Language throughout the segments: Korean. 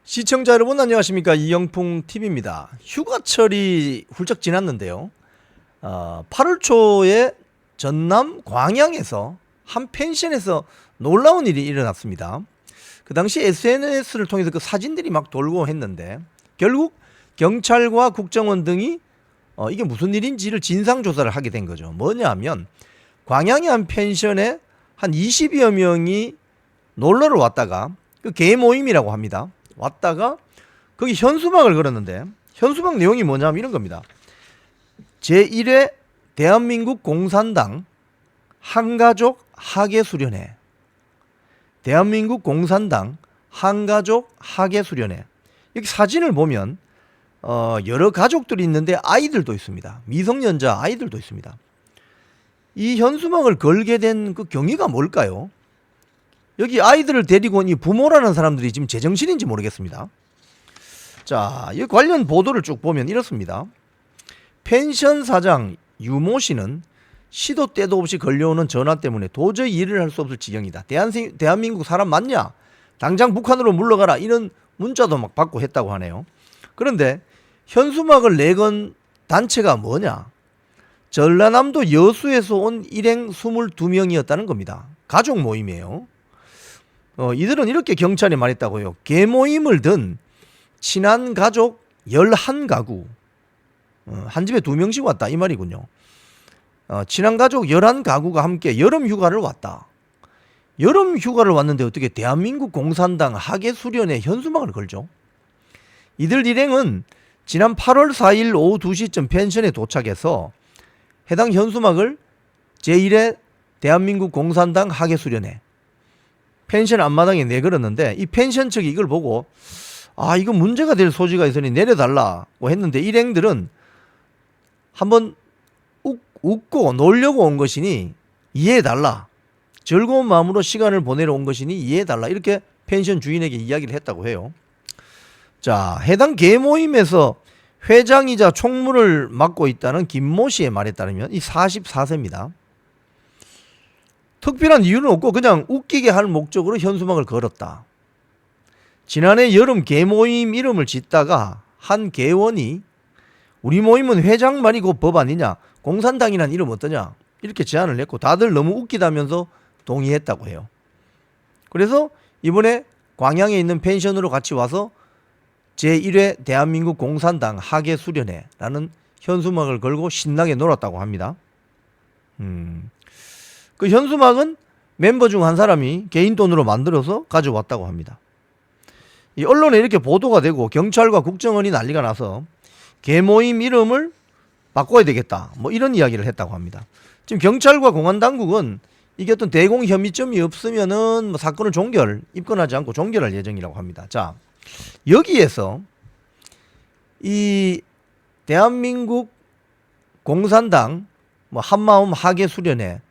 시청자 여러분 안녕하십니까, 이영풍 TV입니다. 휴가철이 훌쩍 지났는데요. 8월 초에 전남 광양에서 한 펜션에서 놀라운 일이 일어났습니다. 그 당시 SNS를 통해서 그 사진들이 막 돌고 했는데 결국 경찰과 국정원 등이 이게 무슨 일인지를 진상조사를 하게 된 거죠. 뭐냐면 광양의 한 펜션에 한 20여 명이 놀러를 왔다가 그 개모임이라고 합니다. 왔다가 거기 현수막을 걸었는데 현수막 내용이 뭐냐면 이런 겁니다. 제1회 대한민국 공산당 한가족 학예수련회, 대한민국 공산당 한가족 학예수련회. 여기 사진을 보면 여러 가족들이 있는데 아이들도 있습니다. 미성년자 아이들도 있습니다. 이 현수막을 걸게 된 그 경위가 뭘까요? 여기 아이들을 데리고 온 이 부모라는 사람들이 지금 제정신인지 모르겠습니다. 자, 이 관련 보도를 쭉 보면 이렇습니다. 펜션 사장 유모 씨는 시도 때도 없이 걸려오는 전화 때문에 도저히 일을 할 수 없을 지경이다. 대한민국 사람 맞냐? 당장 북한으로 물러가라. 이런 문자도 막 받고 했다고 하네요. 그런데 현수막을 내건 단체가 뭐냐? 전라남도 여수에서 온 일행 22명이었다는 겁니다. 가족 모임이에요. 이들은 이렇게 경찰에 말했다고요. 개모임을 든 친한 가족 11가구, 한 집에 2명씩 왔다 이 말이군요. 친한 가족 11가구가 함께 여름 휴가를 왔다. 여름 휴가를 왔는데 어떻게 대한민국 공산당 학예수련회 현수막을 걸죠? 이들 일행은 지난 8월 4일 오후 2시쯤 펜션에 도착해서 해당 현수막을 제1회 대한민국 공산당 학예수련회 펜션 앞마당에 내걸었는데 이 펜션 측이 이걸 보고 이거 문제가 될 소지가 있으니 내려달라고 했는데 일행들은 한번 웃고 놀려고 온 것이니 이해해달라, 즐거운 마음으로 시간을 보내러 온 것이니 이해해달라, 이렇게 펜션 주인에게 이야기를 했다고 해요. 자, 해당 개모임에서 회장이자 총무를 맡고 있다는 김모 씨의 말에 따르면 이 44세입니다. 특별한 이유는 없고 그냥 웃기게 할 목적으로 현수막을 걸었다. 지난해 여름 개모임 이름을 짓다가 한 개원이 우리 모임은 회장 말이 곧 법 아니냐, 공산당이란 이름 어떠냐, 이렇게 제안을 했고 다들 너무 웃기다면서 동의했다고 해요. 그래서 이번에 광양에 있는 펜션으로 같이 와서 제1회 대한민국 공산당 학예수련회라는 현수막을 걸고 신나게 놀았다고 합니다. 그 현수막은 멤버 중 한 사람이 개인 돈으로 만들어서 가져왔다고 합니다. 이 언론에 이렇게 보도가 되고 경찰과 국정원이 난리가 나서 개모임 이름을 바꿔야 되겠다, 뭐 이런 이야기를 했다고 합니다. 지금 경찰과 공안당국은 이게 어떤 대공 혐의점이 없으면은 뭐 사건을 입건하지 않고 종결할 예정이라고 합니다. 자, 여기에서 이 대한민국 공산당 한마음 학예수련회라는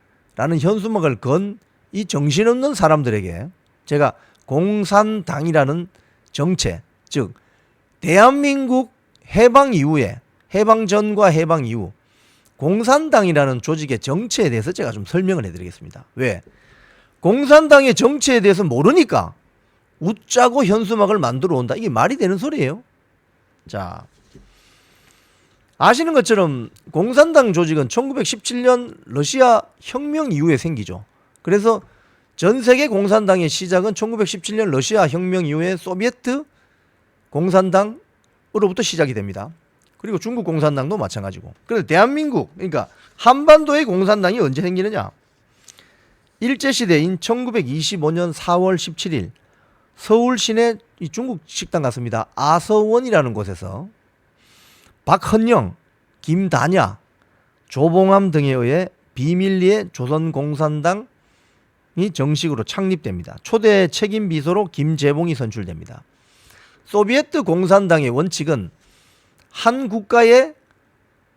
현수막을 건 이 정신없는 사람들에게 제가 공산당이라는 정체, 즉 대한민국 해방 이후에, 해방 전과 해방 이후 공산당이라는 조직의 정체에 대해서 제가 좀 설명을 해드리겠습니다. 왜? 공산당의 정체에 대해서 모르니까 웃자고 현수막을 만들어 온다. 이게 말이 되는 소리예요. 자, 아시는 것처럼 공산당 조직은 1917년 러시아 혁명 이후에 생기죠. 그래서 전 세계 공산당의 시작은 1917년 러시아 혁명 이후에 소비에트 공산당으로부터 시작이 됩니다. 그리고 중국 공산당도 마찬가지고. 그래서 대한민국, 그러니까 한반도의 공산당이 언제 생기느냐? 일제시대인 1925년 4월 17일 서울 시내 이 중국 식당 같습니다. 아서원이라는 곳에서 박헌영, 김다냐, 조봉암 등에 의해 비밀리에 조선공산당이 정식으로 창립됩니다. 초대 책임 비서로 김재봉이 선출됩니다. 소비에트 공산당의 원칙은 한 국가의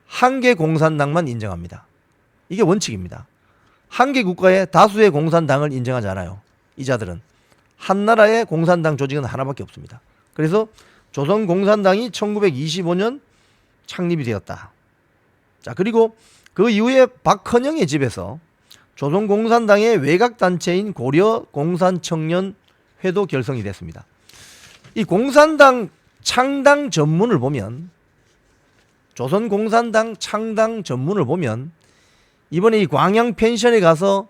한 개 공산당만 인정합니다. 이게 원칙입니다. 한 개 국가의 다수의 공산당을 인정하지 않아요. 이 자들은 한 나라의 공산당 조직은 하나밖에 없습니다. 그래서 조선공산당이 1925년 창립이 되었다. 자, 그리고 그 이후에 박헌영의 집에서 조선공산당의 외곽단체인 고려공산청년회도 결성이 됐습니다. 이 공산당 창당 전문을 보면, 조선공산당 창당 전문을 보면 이번에 이 광양 펜션에 가서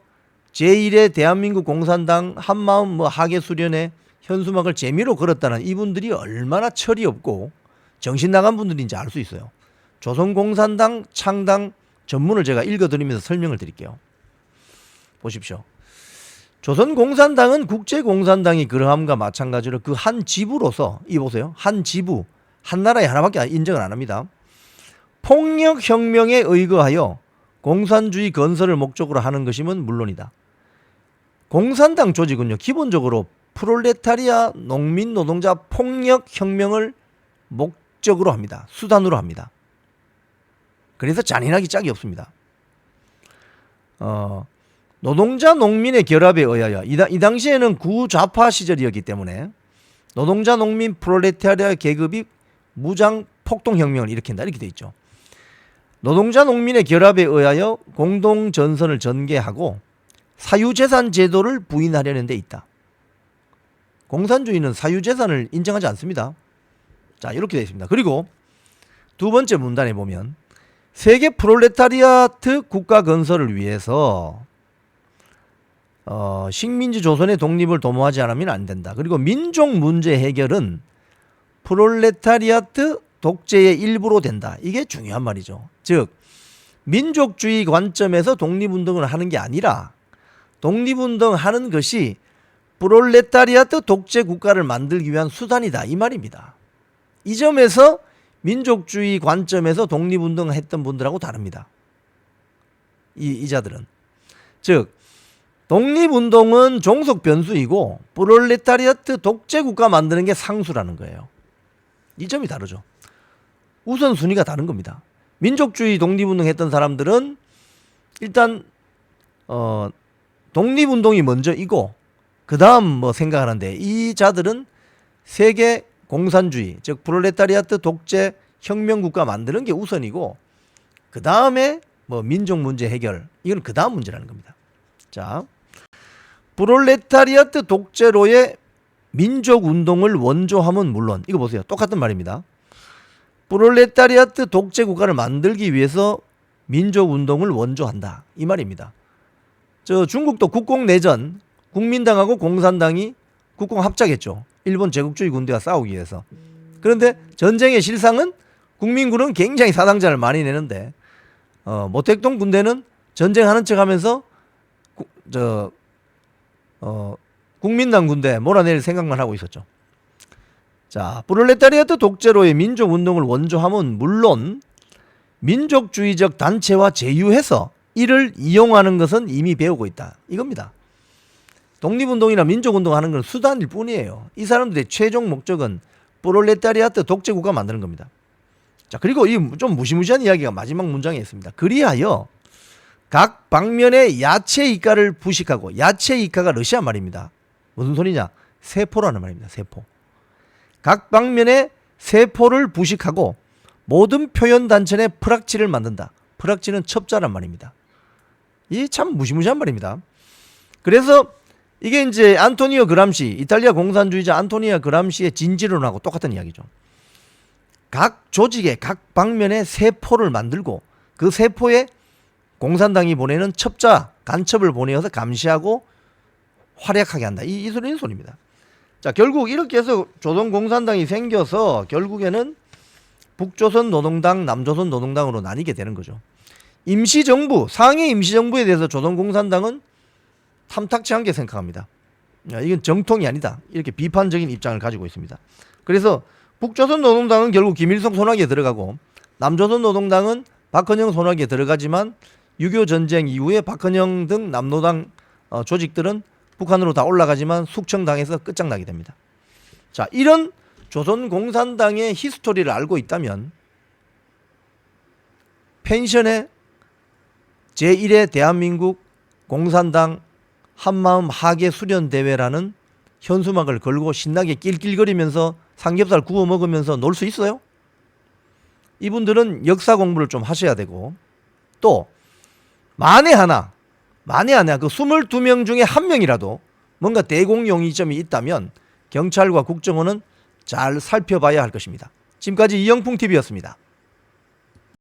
제1회 대한민국 공산당 한마음 뭐 하계 수련회 현수막을 재미로 걸었다는 이분들이 얼마나 철이 없고 정신 나간 분들인지 알 수 있어요. 조선공산당 창당 전문을 제가 읽어드리면서 설명을 드릴게요. 보십시오. 조선공산당은 국제공산당이 그러함과 마찬가지로 그 한 지부로서, 이 보세요. 한 지부, 한 나라에 하나밖에 인정을 안 합니다. 폭력혁명에 의거하여 공산주의 건설을 목적으로 하는 것이면 물론이다. 공산당 조직은요, 기본적으로 프롤레타리아 농민 노동자 폭력혁명을 목적으로 합니다. 수단으로 합니다. 그래서 잔인하기 짝이 없습니다. 노동자 농민의 결합에 의하여 이 당시에는 구좌파 시절이었기 때문에 노동자 농민 프롤레타리아 계급이 무장 폭동혁명을 일으킨다 이렇게 돼 있죠. 노동자 농민의 결합에 의하여 공동전선을 전개하고 사유재산 제도를 부인하려는 데 있다. 공산주의는 사유재산을 인정하지 않습니다. 자, 이렇게 되어 있습니다. 그리고 두 번째 문단에 보면 세계 프롤레타리아트 국가 건설을 위해서 식민지 조선의 독립을 도모하지 않으면 안 된다. 그리고 민족 문제 해결은 프롤레타리아트 독재의 일부로 된다. 이게 중요한 말이죠. 즉 민족주의 관점에서 독립운동을 하는 게 아니라 독립운동하는 것이 프롤레타리아트 독재 국가를 만들기 위한 수단이다 이 말입니다. 이 점에서 민족주의 관점에서 독립운동을 했던 분들하고 다릅니다. 이 자들은. 즉 독립운동은 종속 변수이고 프롤레타리아트 독재 국가 만드는 게 상수라는 거예요. 이 점이 다르죠. 우선순위가 다른 겁니다. 민족주의 독립운동 했던 사람들은 일단 독립운동이 먼저이고 그 다음 뭐 생각하는데, 이 자들은 세계 공산주의 즉 프롤레타리아트 독재 혁명국가 만드는 게 우선이고 그 다음에 뭐 민족 문제 해결, 이건 그 다음 문제라는 겁니다. 자, 프롤레타리아트 독재로의 민족운동을 원조함은 물론, 이거 보세요. 똑같은 말입니다. 프롤레타리아트 독재 국가를 만들기 위해서 민족운동을 원조한다 이 말입니다. 저 중국도 국공내전 국민당하고 공산당이 국공합작했죠. 일본 제국주의 군대와 싸우기 위해서. 그런데 전쟁의 실상은 국민군은 굉장히 사상자를 많이 내는데 모택동 군대는 전쟁하는 척하면서 국민당 군대 몰아낼 생각만 하고 있었죠. 자, 프롤레타리아트 독재로의 민족운동을 원조함은 물론 민족주의적 단체와 제휴해서 이를 이용하는 것은 이미 배우고 있다 이겁니다. 독립운동이나 민족운동 하는 건 수단일 뿐이에요. 이 사람들의 최종 목적은 프롤레타리아트 독재국가 만드는 겁니다. 자, 그리고 이 좀 무시무시한 이야기가 마지막 문장에 있습니다. 그리하여 각 방면의 야채 이가를 부식하고, 야채 이가가 러시아 말입니다. 무슨 소리냐? 세포라는 말입니다. 세포. 각 방면의 세포를 부식하고 모든 표현 단천에 프락치를 만든다. 프락치는 첩자란 말입니다. 이 참 무시무시한 말입니다. 그래서 이게 이제 안토니오 그람시, 이탈리아 공산주의자 안토니오 그람시의 진지론하고 똑같은 이야기죠. 각 조직의 각 방면에 세포를 만들고 그 세포에 공산당이 보내는 첩자, 간첩을 보내어서 감시하고 활약하게 한다. 이 소리입니다. 자, 결국 이렇게 해서 조선공산당이 생겨서 결국에는 북조선 노동당, 남조선 노동당으로 나뉘게 되는 거죠. 임시정부, 상해 임시정부에 대해서 조선공산당은 탐탁치 않게 생각합니다. 이건 정통이 아니다. 이렇게 비판적인 입장을 가지고 있습니다. 그래서 북조선 노동당은 결국 김일성 손아귀에 들어가고 남조선 노동당은 박헌영 손아귀에 들어가지만 6.25 전쟁 이후에 박헌영 등 남노당 조직들은 북한으로 다 올라가지만 숙청당해서 끝장나게 됩니다. 자, 이런 조선공산당의 히스토리를 알고 있다면 펜션에 제1회 대한민국 공산당 한마음 하계 수련대회라는 현수막을 걸고 신나게 낄낄거리면서 삼겹살 구워 먹으면서 놀 수 있어요? 이분들은 역사 공부를 좀 하셔야 되고, 또 만에 하나 그 22명 중에 한 명이라도 뭔가 대공용의점이 있다면 경찰과 국정원은 잘 살펴봐야 할 것입니다. 지금까지 이영풍 TV였습니다.